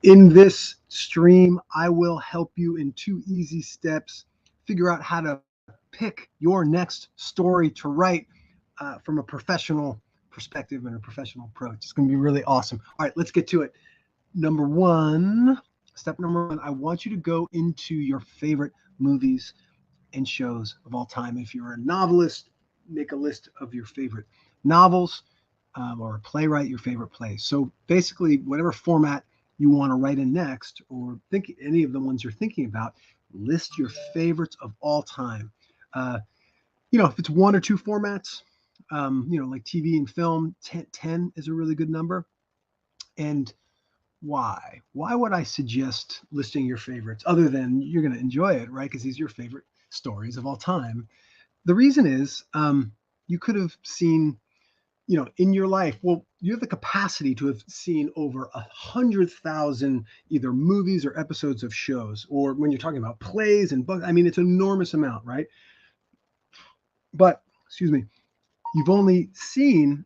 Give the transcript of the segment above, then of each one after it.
In this stream, I will help you in 2 easy steps figure out how to pick your next story to write from a professional perspective and a professional approach. It's going to be really awesome. All right, let's get to it. Number one, step number one, I want you to go into your favorite movies and shows of all time. If you're a novelist, make a list of your favorite novels, or a playwright, your favorite plays. So basically, whatever format you want to write in next, or think any of the ones you're thinking about, list your favorites of all time. Uh, if it's one or two formats, like TV and film, 10 is a really good number. And why? Why would I suggest listing your favorites other than you're going to enjoy it, right? Because these are your favorite stories of all time. The reason is you could have seen, in your life, well, you have the capacity to have seen over 100,000 either movies or episodes of shows, or when you're talking about plays and books, I mean, it's an enormous amount, right? But, excuse me, you've only seen,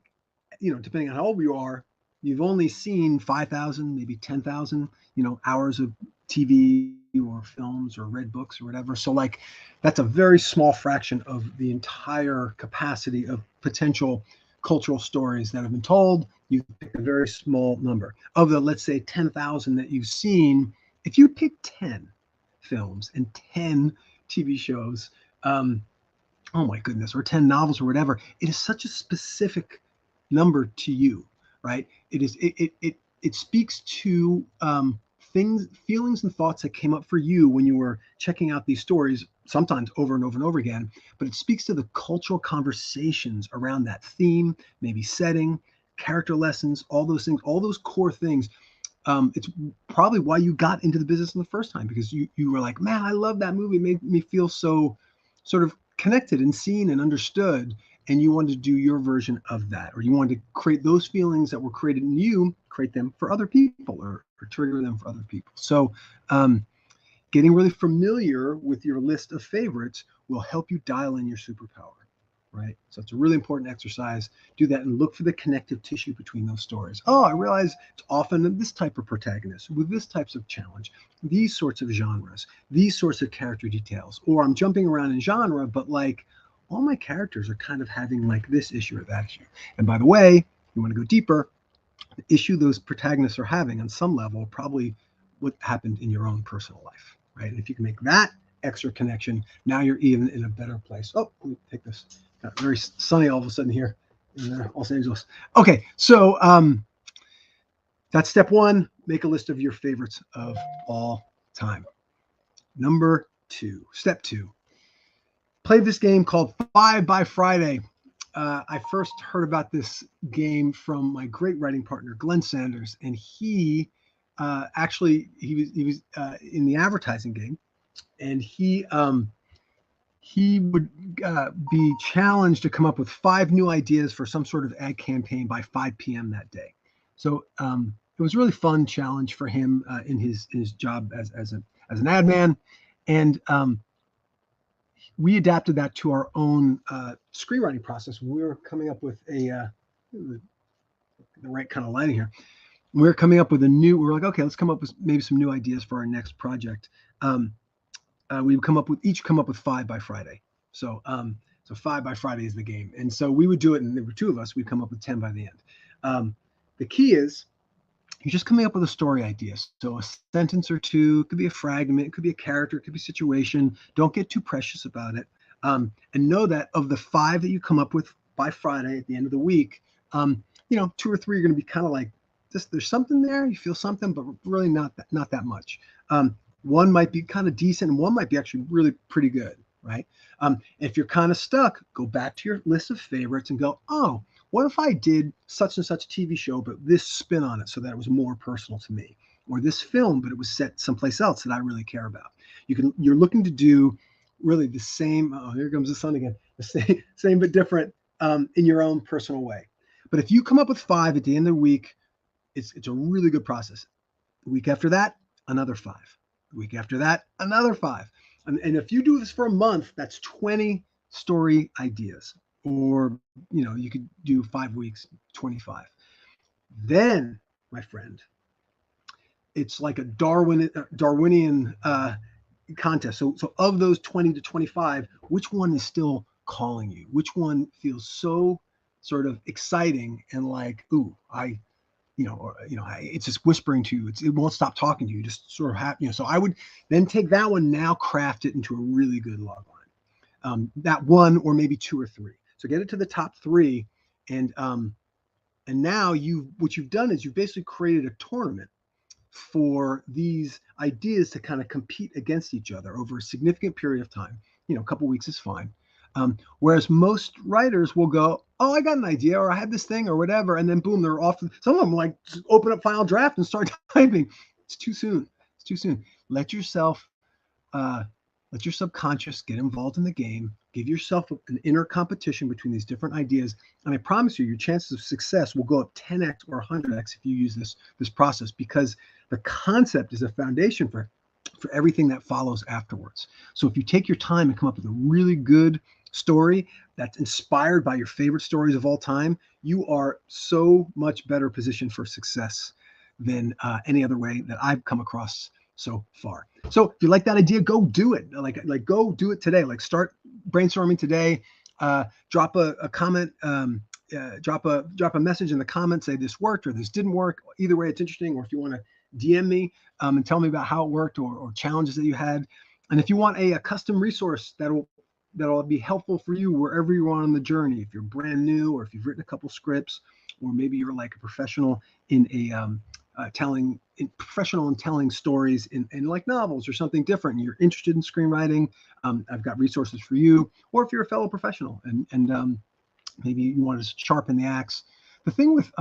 depending on how old you are, you've only seen 5,000, maybe 10,000, hours of TV or films or read books or whatever. So, like, that's a very small fraction of the entire capacity of potential cultural stories that have been told. You've picked a very small number. Of the, let's say, 10,000 that you've seen, if you pick 10 films and 10 TV shows, oh my goodness, or 10 novels or whatever, it is such a specific number to you, right? It speaks to things, feelings, and thoughts that came up for you when you were checking out these stories, sometimes over and over and over again. But it speaks to the cultural conversations around that theme, maybe setting, character lessons, all those things, all those core things. It's probably why you got into the business in the first time, because you were like, man, I love that movie. It made me feel so sort of connected and seen and understood. And you wanted to do your version of that, or you wanted to create those feelings that were created in you, create them for other people, or trigger them for other people. So, um, getting really familiar with your list of favorites will help you dial in your superpower, right? So it's a really important exercise. Do that and look for the connective tissue between those stories. Oh, I realize it's often this type of protagonist with this types of challenge, these sorts of genres, these sorts of character details. Or I'm jumping around in genre, but like all my characters are kind of having like this issue or that issue. And by the way, you want to go deeper, the issue those protagonists are having on some level probably what happened in your own personal life, right? And if you can make that extra connection, now you're even in a better place. Oh, let me take this. Got very sunny all of a sudden here in Los Angeles. Okay, so that's step one. Make a list of your favorites of all time. Number two, step two, play this game called Five by Friday. I first heard about this game from my great writing partner Glenn Sanders, and he was in the advertising game, and he would be challenged to come up with 5 new ideas for some sort of ad campaign by 5 p.m. that day. So it was a really fun challenge for him in his job as an ad man, and we adapted that to our own screenwriting process. We were coming up with the right kind of lighting here. We were coming up with we were like, okay, let's come up with maybe some new ideas for our next project. We would each come up with 5 by Friday. So 5 by Friday is the game. And so we would do it, and there were two of us. We'd come up with 10 by the end. The key is you're just coming up with a story idea. So a sentence or two, it could be a fragment, it could be a character, it could be a situation. Don't get too precious about it. And know that of the 5 that you come up with by Friday at the end of the week, 2 or 3 are going to be kind of like this. There's something there, you feel something, but really not that much. One might be kind of decent, and one might be actually really pretty good, right? If you're kind of stuck, go back to your list of favorites and go, oh, what if I did such and such TV show, but this spin on it so that it was more personal to me? Or this film, but it was set someplace else that I really care about. You're looking to do really the same. Oh, here comes the sun again. The same but different in your own personal way. But if you come up with 5 at the end of the week, it's a really good process. The week after that, another 5. The week after that, another 5. And if you do this for a month, that's 20 story ideas. Or, you could do 5 weeks, 25. Then, my friend, it's like a Darwinian contest. So of those 20 to 25, which one is still calling you? Which one feels so sort of exciting and like, ooh, it's just whispering to you. It won't stop talking to you. Just sort of happy. So I would then take that one, now craft it into a really good log line. That one, or maybe two or three. So get it to the top three, and now what you've done is you've basically created a tournament for these ideas to kind of compete against each other over a significant period of time. A couple weeks is fine. Whereas most writers will go, oh, I got an idea, or I had this thing, or whatever, and then boom, they're off. Some of them like open up Final Draft and start typing. It's too soon. It's too soon. Let your subconscious get involved in the game. Give yourself an inner competition between these different ideas, and I promise you, your chances of success will go up 10x or 100x if you use this process, because the concept is a foundation for everything that follows afterwards. So if you take your time and come up with a really good story that's inspired by your favorite stories of all time, you are so much better positioned for success than any other way that I've come across so far. So if you like that idea, go do it. Like go do it today. Like start brainstorming today. Drop a comment. Drop a message in the comments. Say this worked or this didn't work. Either way, it's interesting. Or if you want to DM me and tell me about how it worked or challenges that you had. And if you want a custom resource that'll be helpful for you wherever you are on the journey, if you're brand new, or if you've written a couple scripts, or maybe you're like a professional in telling stories in like novels or something different, and you're interested in screenwriting, I've got resources for you. Or if you're a fellow professional and maybe you want to sharpen the axe. The thing with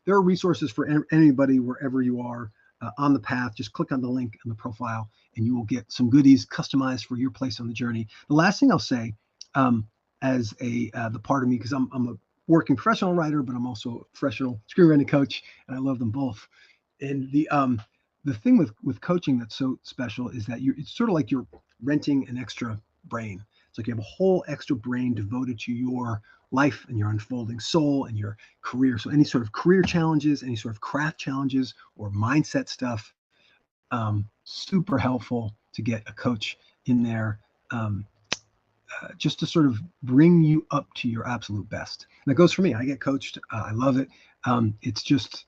there are resources for anybody wherever you are on the path. Just click on the link in the profile, and you will get some goodies customized for your place on the journey. The last thing I'll say, as the part of me, because I'm a working professional writer, but I'm also a professional screenwriting coach, and I love them both. And the thing with coaching that's so special is that it's sort of like you're renting an extra brain. It's like you have a whole extra brain devoted to your life and your unfolding soul and your career. So any sort of career challenges, any sort of craft challenges or mindset stuff, super helpful to get a coach in there, just to sort of bring you up to your absolute best. And that goes for me. I get coached. I love it. It's just,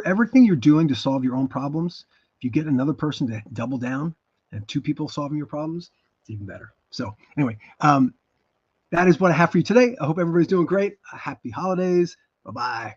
everything you're doing to solve your own problems, if you get another person to double down and two people solving your problems, it's even better. So anyway, that is what I have for you today. I hope everybody's doing great. Happy holidays. Bye-bye.